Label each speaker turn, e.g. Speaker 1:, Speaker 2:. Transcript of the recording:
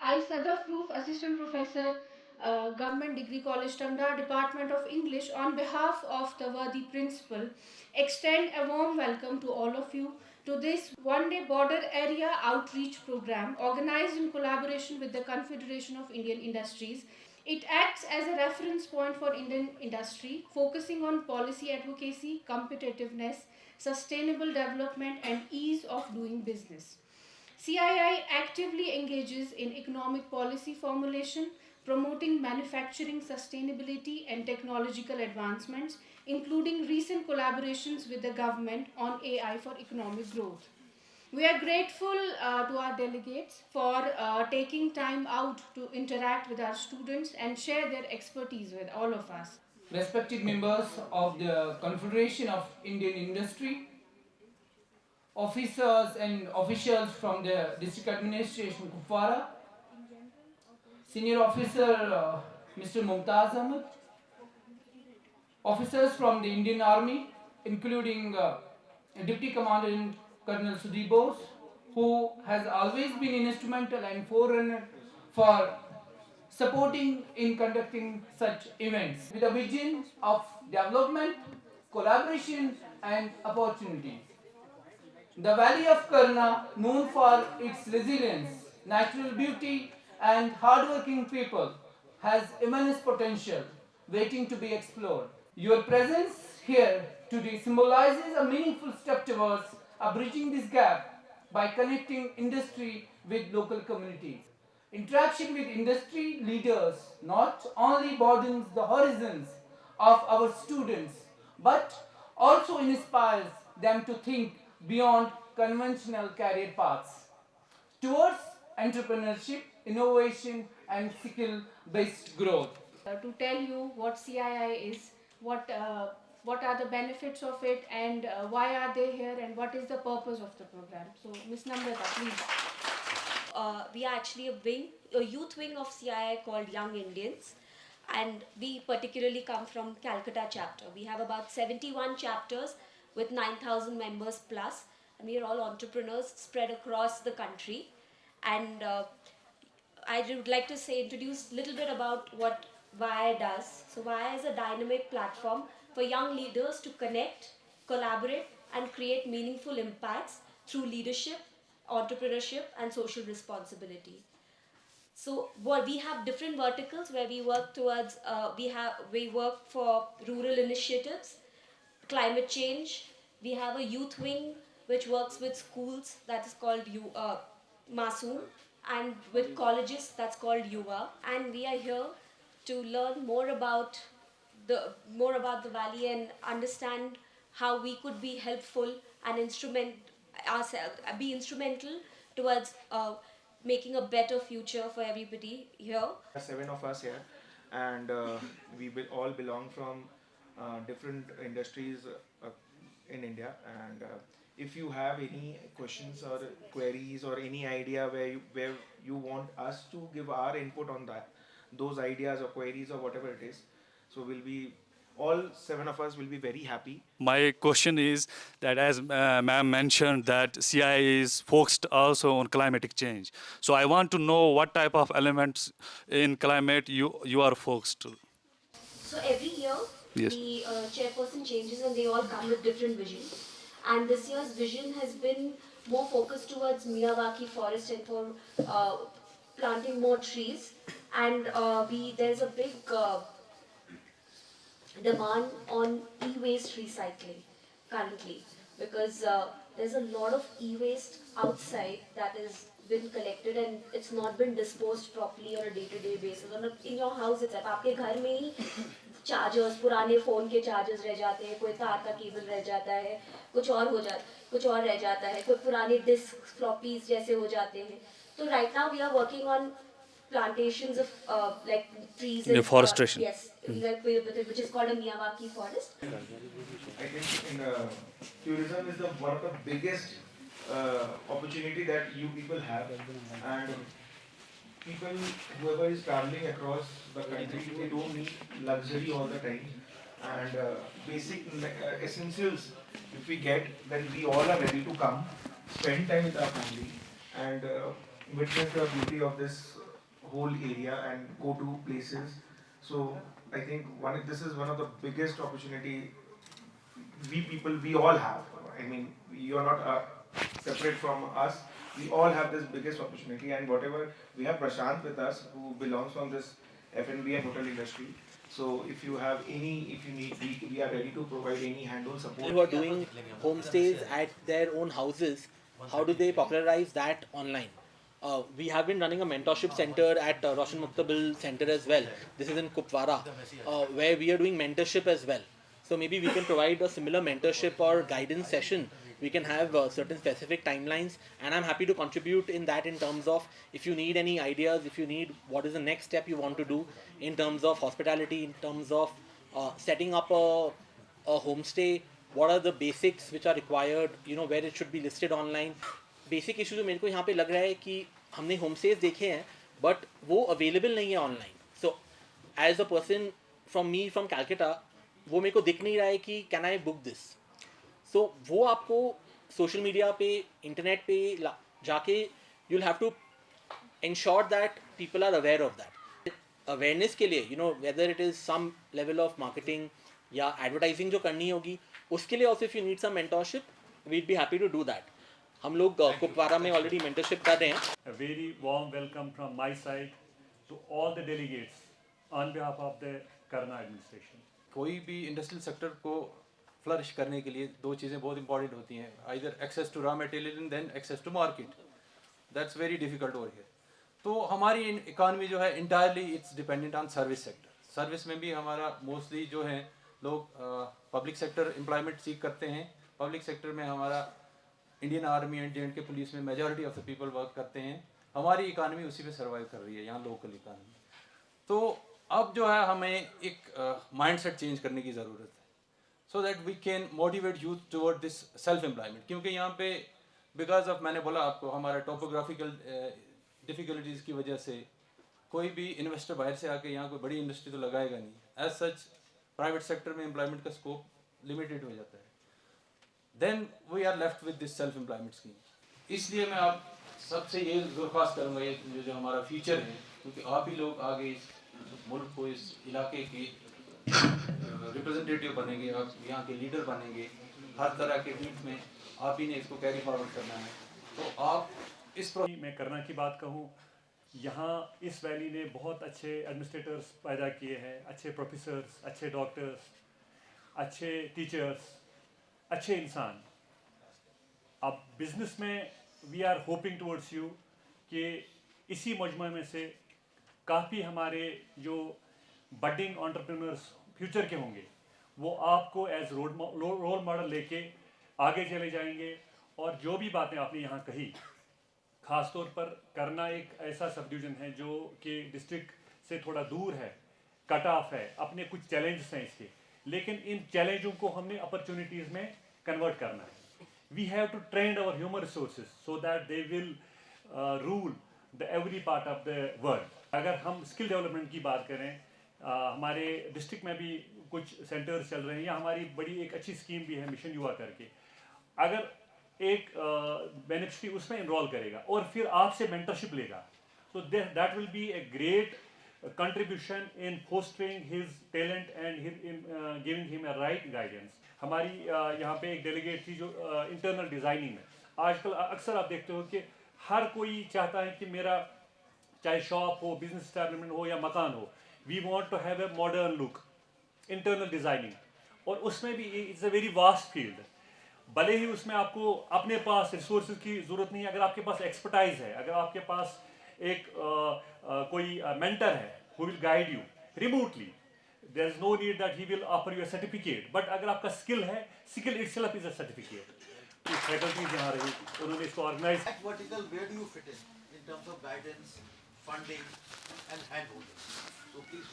Speaker 1: I, Sadaf Roof, Assistant Professor, Government Degree College, Tanda, Department of English, on behalf of the Wadi Principal, extend a warm welcome to all of you to this one-day border area outreach program organized in collaboration with the Confederation of Indian Industries. It acts as a reference point for Indian industry, focusing on policy advocacy, competitiveness, sustainable development, and ease of doing business. CII actively engages in economic policy formulation, promoting manufacturing sustainability and technological advancements, including recent collaborations with the government on AI for economic growth. We are grateful to our delegates for taking time out to interact with our students and share their expertise with all of us.
Speaker 2: Respected members of the Confederation of Indian Industry, officers and officials from the District Administration Kupwara, Senior Officer Mr. Mumtaz Ahmed, officers from the Indian Army, including Deputy Commandant Colonel Sudhir Bose, who has always been instrumental and forerunner for supporting in conducting such events with a vision of development, collaboration, and opportunities. The Valley of Karna, known for its resilience, natural beauty, and hardworking people, has immense potential waiting to be explored. Your presence here today symbolizes a meaningful step towards bridging this gap by connecting industry with local communities. Interaction with industry leaders not only broadens the horizons of our students but also inspires them to think beyond conventional career paths towards entrepreneurship, innovation, and skill based growth.
Speaker 1: To tell you what CII is, what are the benefits of it, and why are they here, and what is the purpose of the program. So, Ms. Namrata, please.
Speaker 3: We are actually a youth wing of CII called Young Indians, and we particularly come from Calcutta chapter. We have about 71 chapters with 9,000 members plus, and we are all entrepreneurs spread across the country. And I would like to introduce a little bit about what VIA does. So VIA is a dynamic platform for young leaders to connect, collaborate, and create meaningful impacts through leadership, entrepreneurship, and social responsibility. So what we have different verticals where we work towards. We work for rural initiatives, climate change. We have a youth wing which works with schools, that is called Masoom, and with colleges, that's called Yuva. And we are here to learn more about the valley and understand how we could be helpful and be instrumental towards making a better future for everybody here.
Speaker 4: Seven of us here, and we will all belong from different industries in India. And if you have any questions or queries or any idea where you want us to give our input on that, those ideas or queries or whatever it is, so we'll be all seven of us will be very happy.
Speaker 5: My question is that as ma'am mentioned that CI is focused also on climatic change. So I want to know what type of elements in climate you are focused to.
Speaker 3: So every year,
Speaker 5: Yes.
Speaker 3: the chairperson changes and they all come with different visions. And this year's vision has been more focused towards Miyawaki forest and for planting more trees. And there's a big demand on e-waste recycling currently, because there's a lot of e-waste outside that has been collected and it's not been disposed properly on a day-to-day basis. In your house itself, आपके घर में ही chargers, पुराने phone के chargers रह जाते हैं, कोई तार का केबल रह जाता है, कुछ और रह जाता है, कोई पुराने डिस्क फ्लॉपीज जैसे हो जाते हैं. तो right now we are working on plantations of like trees and
Speaker 5: Deforestation.
Speaker 3: yes, which is called a Miyawaki forest.
Speaker 4: I think tourism is one of the biggest opportunity that you people have, and people whoever is traveling across the country, they don't need luxury all the time, and basic essentials if we get, then we all are ready to come, spend time with our family, and witness the beauty of this whole area and go to places. So I think this is one of the biggest opportunity we all have. I mean, you're not separate from us. We all have this biggest opportunity, and whatever we have Prashant with us, who belongs from this F&B and hotel industry. So if you have any, if you need, we are ready to provide any handle support.
Speaker 6: Who are doing homestays at their own houses, how do they popularize that online? We have been running a mentorship center at Roshan Muktabil Center as well. This is in Kupwara, where we are doing mentorship as well. So maybe we can provide a similar mentorship or guidance session. We can have certain specific timelines, and I'm happy to contribute in that in terms of if you need any ideas, if you need what is the next step you want to do in terms of hospitality, in terms of setting up a homestay, what are the basics which are required, where it should be listed online. Basic issue जो मेरे को यहाँ पे लग रहा है कि हमने होम स्टेज देखे हैं बट वो अवेलेबल नहीं है online. So as a person from me from Calcutta, वो मेरे को दिख नहीं रहा है कि can I book this. So वो आपको सोशल मीडिया पे, इंटरनेट पे जाके you will have to ensure that people are aware of that. Awareness के लिए whether it is some level of marketing या एडवर्टाइजिंग जो करनी होगी, उसके लिए also if you need some mentorship, we'd be happy to do that. हम लोग कुपवारा में ऑलरेडी मेंटरशिप कर रहे हैं.
Speaker 7: A very warm welcome from my side to all the delegates on behalf of the Karna administration.
Speaker 8: कोई भी industrial sector को flourish करने के लिए दो चीज़ें बहुत इंपॉर्टेंट होती हैं, either access to raw material and then access to market. That's very difficult over here. तो हमारी इकानमी जो है entirely it's dependent on service sector. Service में भी हमारा मोस्टली जो है लोग पब्लिक सेक्टर एम्प्लॉयमेंट सीख करते हैं. पब्लिक सेक्टर में हमारा Indian army and J and K police में majority of the people work करते हैं. हमारी इकानमी उसी पे सर्वाइव कर रही है यहाँ लोकल इकानमी. तो अब जो है हमें एक माइंडसेट चेंज करने की ज़रूरत है, so that we can motivate youth toward this self employment. क्योंकि यहाँ पे बिकॉज ऑफ, मैंने बोला आपको, हमारा टोपोग्राफिकल डिफ़िकल्टीज़ की वजह से कोई भी इन्वेस्टर बाहर से आके यहाँ कोई बड़ी इंडस्ट्री तो लगाएगा नहीं. एज सच प्राइवेट सेक्टर में एम्प्लॉयमेंट का स्कोप लिमिटेड हो जाता है. Then we are left with this self employment scheme. इसलिए मैं आप सबसे ये दरख्वास्त करूँगा, ये जो हमारा फ्यूचर है, क्योंकि आप ही लोग आगे इस मुल्क को, इस इलाके के रिप्रेजेंटेटिव बनेंगे, आप यहाँ के लीडर बनेंगे. हर तरह के नीड्स में आप ही ने इसको कैरी फॉरवर्ड करना है. तो आप इस
Speaker 7: मैं करना की बात कहूँ, यहाँ इस वैली ने बहुत अच्छे एडमिनिस्ट्रेटर्स पैदा किए हैं, अच्छे प्रोफेसर्स, अच्छे डॉक्टर्स, अच्छे टीचर्स, अच्छे इंसान. अब बिजनेस में we are hoping towards you कि इसी मजमू में से काफ़ी हमारे जो बडिंग एंटरप्रेन्योर्स फ्यूचर के होंगे वो आपको एज रोल मॉडल लेके आगे चले जाएंगे. और जो भी बातें आपने यहाँ कही, ख़ासतौर पर करना एक ऐसा सब डिवीज़न है जो कि डिस्ट्रिक्ट से थोड़ा दूर है, कट ऑफ है, अपने कुछ चैलेंजेस हैं इसके, लेकिन इन चैलेंजों को हमने अपॉर्चुनिटीज़ में कन्वर्ट करना है. We have to train our human resources so that they will rule the every part of the world. अगर हम स्किल डेवलपमेंट की बात करें, हमारे डिस्ट्रिक्ट में भी कुछ सेंटर्स चल रहे हैं, या हमारी बड़ी एक अच्छी स्कीम भी है मिशन युवा करके. अगर एक बेनिफिशरी उसमें इनरोल करेगा और फिर आपसे मेंटरशिप लेगा, so that will be a great contribution in fostering his talent and in giving him a right guidance. हमारी यहाँ पे एक डेलीगेट थी जो इंटरनल डिज़ाइनिंग में, आजकल अक्सर आप देखते हो कि हर कोई चाहता है कि मेरा चाहे शॉप हो, बिजनेस एस्टैब्लिशमेंट हो या मकान हो, we want to have a modern look, internal designing. और उसमें भी it's a very vast field. भले ही उसमें आपको अपने पास रिसोर्सेज की ज़रूरत नहीं है, अगर आपके पास एक्सपर्टाइज है, अगर आपके पास एक कोई मेंटर है who will guide you remotely, there is no need that he will offer you a certificate. But अगर आपका स्किल है, skill itself is a certificate. Faculties यहाँ रही, उन्होंने इसको organise.
Speaker 9: At vertical, where do you fit in terms of guidance, funding, and handholding? So please.